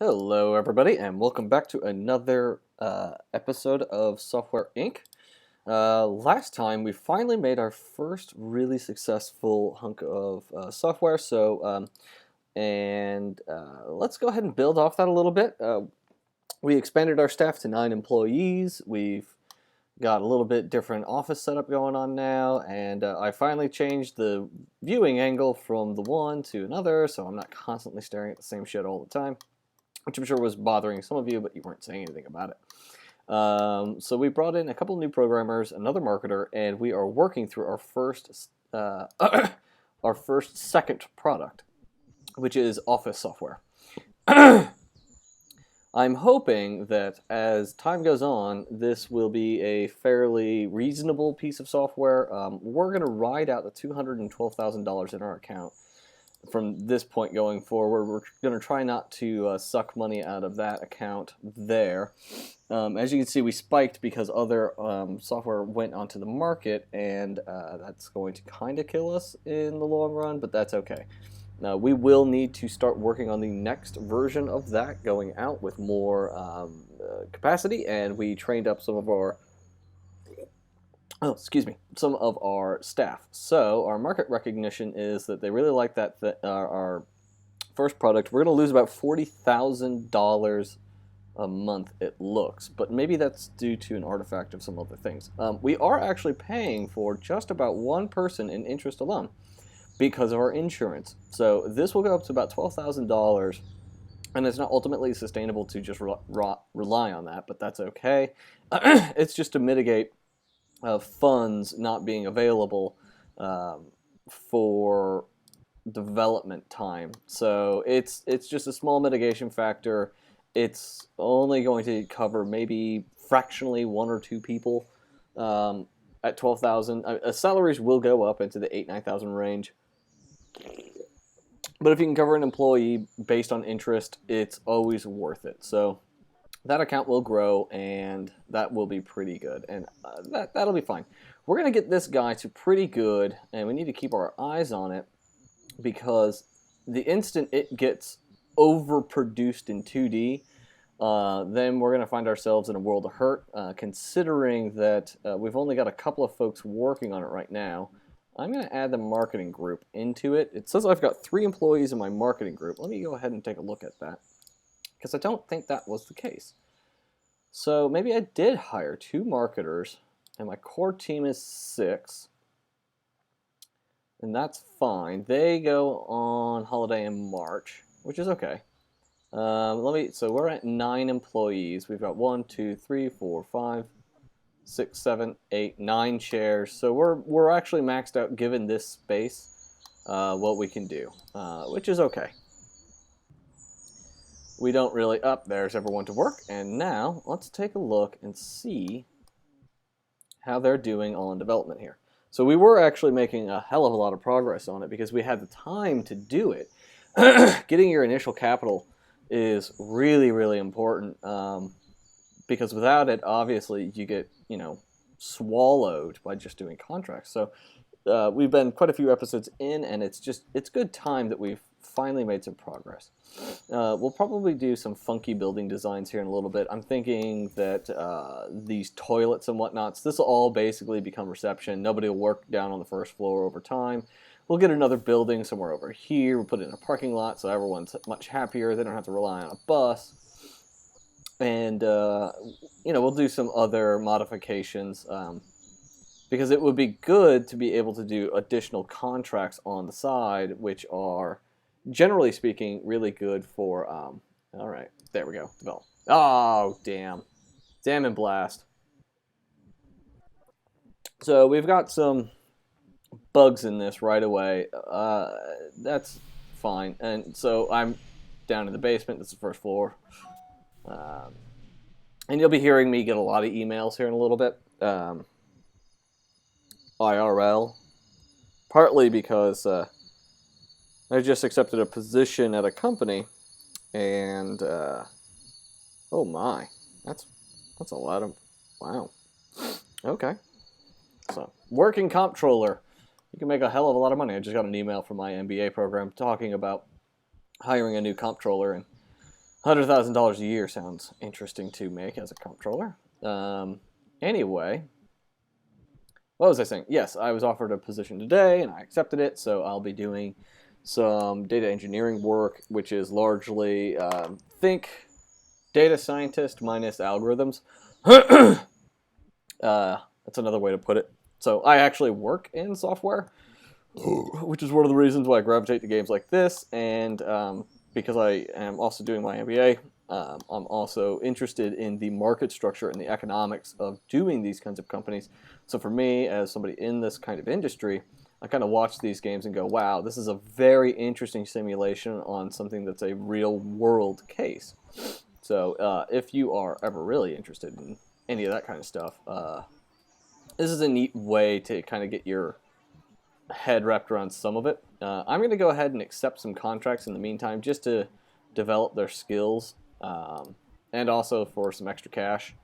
Hello, everybody, and welcome back to another episode of Software Inc. Last time, we finally made our first really successful hunk of software. Let's go ahead and build off that a little bit. We expanded our staff to 9 employees. We've got a little bit different office setup going on now, and I finally changed the viewing angle from the one to another, so I'm not constantly staring at the same shit all the time, which I'm sure was bothering some of you, but you weren't saying anything about it. So we brought in a couple new programmers, another marketer, and we are working through our second product, which is Office software. I'm hoping that as time goes on, this will be a fairly reasonable piece of software. We're going to ride out the $212,000 in our account from this point going forward. We're going to try not to suck money out of that account there. As you can see, we spiked because other software went onto the market, and that's going to kind of kill us in the long run, but that's okay. Now, we will need to start working on the next version of that, going out with more capacity, and we trained up some of our staff. So our market recognition is that they really like our first product. We're going to lose about $40,000 a month, it looks, but maybe that's due to an artifact of some other things. We are actually paying for just about one person in interest alone because of our insurance. So this will go up to about $12,000, and it's not ultimately sustainable to just rely on that, but that's okay. It's just to mitigate funds not being available for development time. So it's just a small mitigation factor. It's only going to cover maybe fractionally 1 or 2 people at 12,000. Salaries will go up into the 8,000-9,000 range. But if you can cover an employee based on interest, it's always worth it. So that account will grow, and that will be pretty good, and that'll be fine. We're going to get this guy to pretty good, and we need to keep our eyes on it, because the instant it gets overproduced in 2D, then we're going to find ourselves in a world of hurt, considering that we've only got a couple of folks working on it right now. I'm going to add the marketing group into it. It says I've got 3 employees in my marketing group. Let me go ahead and take a look at that, because I don't think that was the case. So maybe I did hire 2 marketers, and my core team is 6, and that's fine. They go on holiday in March, which is okay. So we're at 9 employees. We've got 1, 2, 3, 4, 5, 6, 7, 8, 9 chairs. So we're actually maxed out given this space what we can do, which is okay. We don't really there's everyone to work, and now let's take a look and see how they're doing on development here. So we were actually making a hell of a lot of progress on it because we had the time to do it. Getting your initial capital is really, really important, because without it, obviously, you get, swallowed by just doing contracts. So we've been quite a few episodes in, and it's good time that we've finally made some progress. We'll probably do some funky building designs here in a little bit. I'm thinking that these toilets and whatnots, this will all basically become reception. Nobody will work down on the first floor over time. We'll get another building somewhere over here. We'll put it in a parking lot so everyone's much happier. They don't have to rely on a bus. And, we'll do some other modifications because it would be good to be able to do additional contracts on the side, which are, generally speaking, really good for, all right, there we go, develop. Oh, damn. Damn and blast. So we've got some bugs in this right away. That's fine. And so I'm down in the basement. This is the first floor. And you'll be hearing me get a lot of emails here in a little bit. IRL. Partly because I just accepted a position at a company, and oh my, that's a lot of, wow. Okay. So, working comptroller. You can make a hell of a lot of money. I just got an email from my MBA program talking about hiring a new comptroller, and $100,000 a year sounds interesting to make as a comptroller. Anyway, what was I saying? Yes, I was offered a position today, and I accepted it, so I'll be doing some data engineering work, which is largely, think data scientist minus algorithms. That's another way to put it. So I actually work in software, which is one of the reasons why I gravitate to games like this, and because I am also doing my MBA, I'm also interested in the market structure and the economics of doing these kinds of companies. So for me, as somebody in this kind of industry, I kind of watch these games and go, wow, this is a very interesting simulation on something that's a real world case. So if you are ever really interested in any of that kind of stuff, this is a neat way to kind of get your head wrapped around some of it. I'm going to go ahead and accept some contracts in the meantime just to develop their skills and also for some extra cash.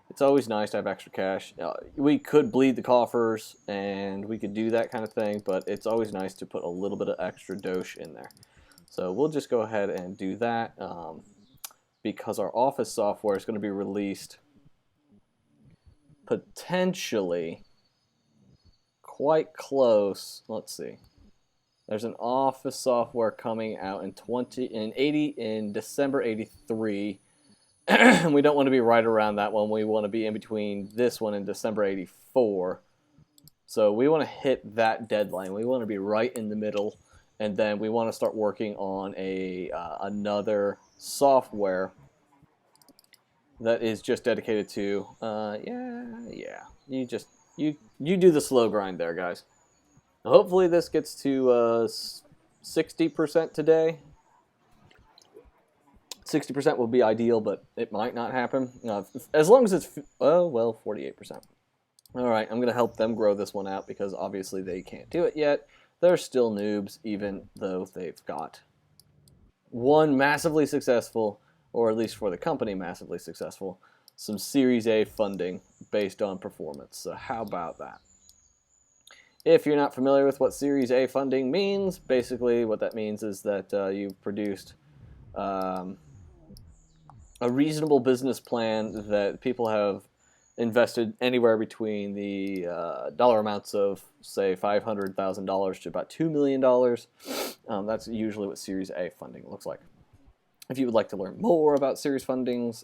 It's always nice to have extra cash. We could bleed the coffers and we could do that kind of thing, but it's always nice to put a little bit of extra dosh in there. So we'll just go ahead and do that because our office software is going to be released potentially quite close. Let's see. There's an office software coming out in December 83. And we don't want to be right around that one. We want to be in between this one and December 84. So we want to hit that deadline. We want to be right in the middle, and then we want to start working on another software that is just dedicated to you do the slow grind there, guys. Hopefully this gets to 60% today. 60% will be ideal, but it might not happen. As long as it's 48%. All right, I'm going to help them grow this one out because obviously they can't do it yet. They're still noobs, even though they've got one massively successful, or at least for the company massively successful, some Series A funding based on performance. So how about that? If you're not familiar with what Series A funding means, basically what that means is that you've produced a reasonable business plan that people have invested anywhere between the dollar amounts of, say, $500,000 to about $2 million. That's usually what Series A funding looks like. If you would like to learn more about Series fundings,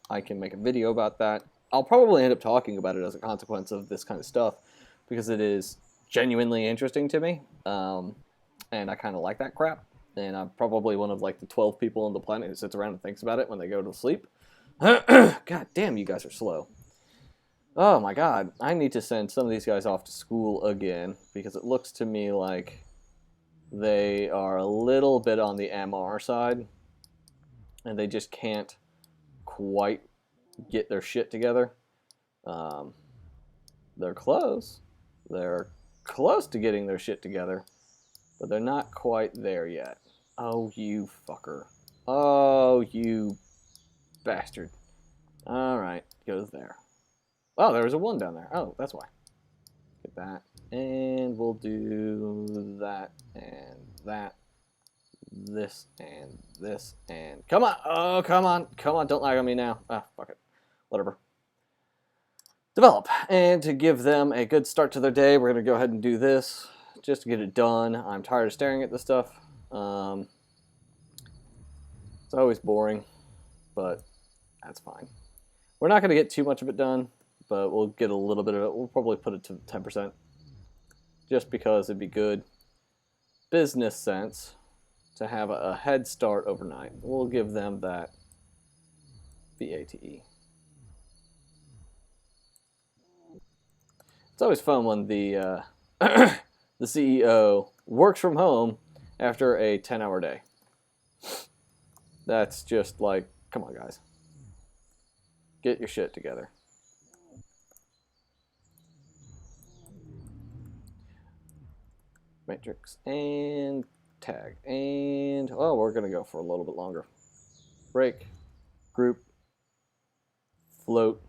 I can make a video about that. I'll probably end up talking about it as a consequence of this kind of stuff because it is genuinely interesting to me, and I kind of like that crap. And I'm probably one of like the 12 people on the planet who sits around and thinks about it when they go to sleep. God damn, you guys are slow. Oh my god, I need to send some of these guys off to school again because it looks to me like they are a little bit on the MR side and they just can't quite get their shit together. They're close. They're close to getting their shit together, but they're not quite there yet. Oh, you fucker. Oh, you bastard. Alright, goes there. Oh, there was a 1 down there. Oh, that's why. Get that. And we'll do that and that. This and this and... Come on! Oh, come on! Come on, don't lag on me now. Ah, fuck it. Whatever. Develop. And to give them a good start to their day, we're going to go ahead and do this just to get it done. I'm tired of staring at this stuff. It's always boring, but that's fine. We're not going to get too much of it done, but we'll get a little bit of it. We'll probably put it to 10%, just because it'd be good business sense to have a head start overnight. We'll give them that VATE. It's always fun when the the CEO works from home after a 10-hour day. That's just like, come on, guys. Get your shit together. Matrix and tag. And, oh, we're going to go for a little bit longer. Break, group, float,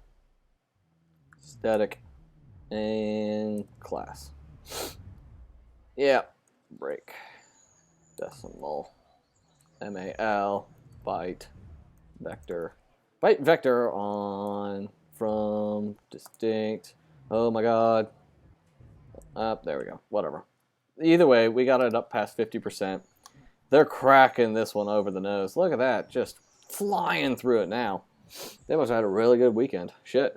static, and class. Yeah, break, decimal, MAL, byte, Vector. Byte vector on from distinct. Oh my god. There we go. Whatever. Either way, we got it up past 50%. They're cracking this one over the nose. Look at that. Just flying through it now. They must have had a really good weekend. Shit.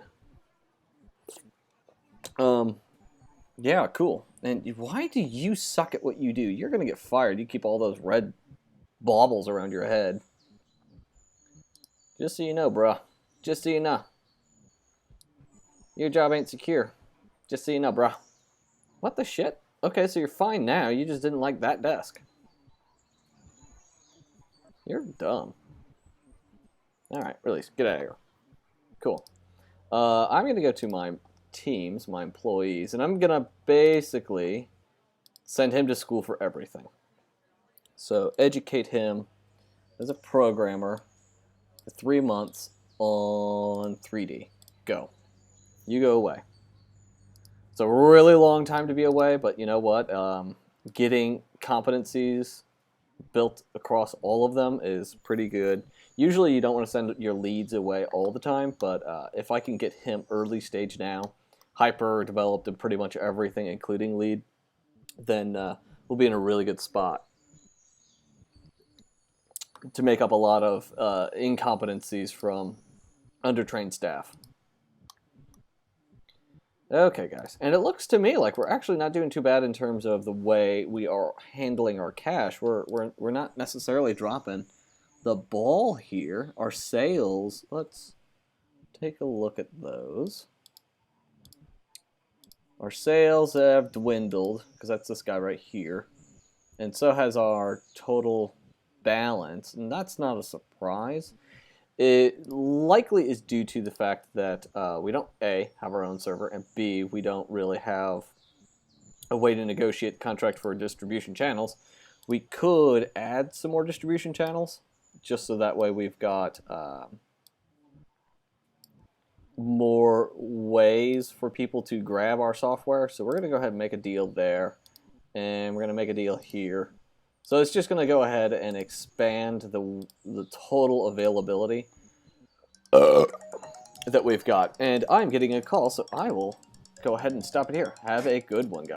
Yeah, cool. And why do you suck at what you do? You're going to get fired. You keep all those red baubles around your head. Just so you know, bruh. Just so you know. Your job ain't secure. Just so you know, bruh. What the shit? Okay, so you're fine now. You just didn't like that desk. You're dumb. Alright, release. Get out of here. Cool. I'm going to go to my teams, my employees, and I'm going to basically send him to school for everything. So, educate him as a programmer for 3 months on 3D. Go. You go away. It's a really long time to be away, but you know what? Getting competencies built across all of them is pretty good. Usually you don't want to send your leads away all the time, but if I can get him early stage now, hyper developed in pretty much everything, including lead, then we'll be in a really good spot to make up a lot of incompetencies from undertrained staff. Okay, guys, and it looks to me like we're actually not doing too bad in terms of the way we are handling our cash. We're not necessarily dropping the ball here. Our sales, let's take a look at those. Our sales have dwindled, because that's this guy right here. And so has our total balance, and that's not a surprise. It likely is due to the fact that we don't, A, have our own server, and B, we don't really have a way to negotiate the contract for distribution channels. We could add some more distribution channels, just so that way we've got more ways for people to grab our software. So we're going to go ahead and make a deal there, and we're going to make a deal here. So it's just going to go ahead and expand the total availability that we've got. And I'm getting a call, so I will go ahead and stop it here. Have a good one, guys.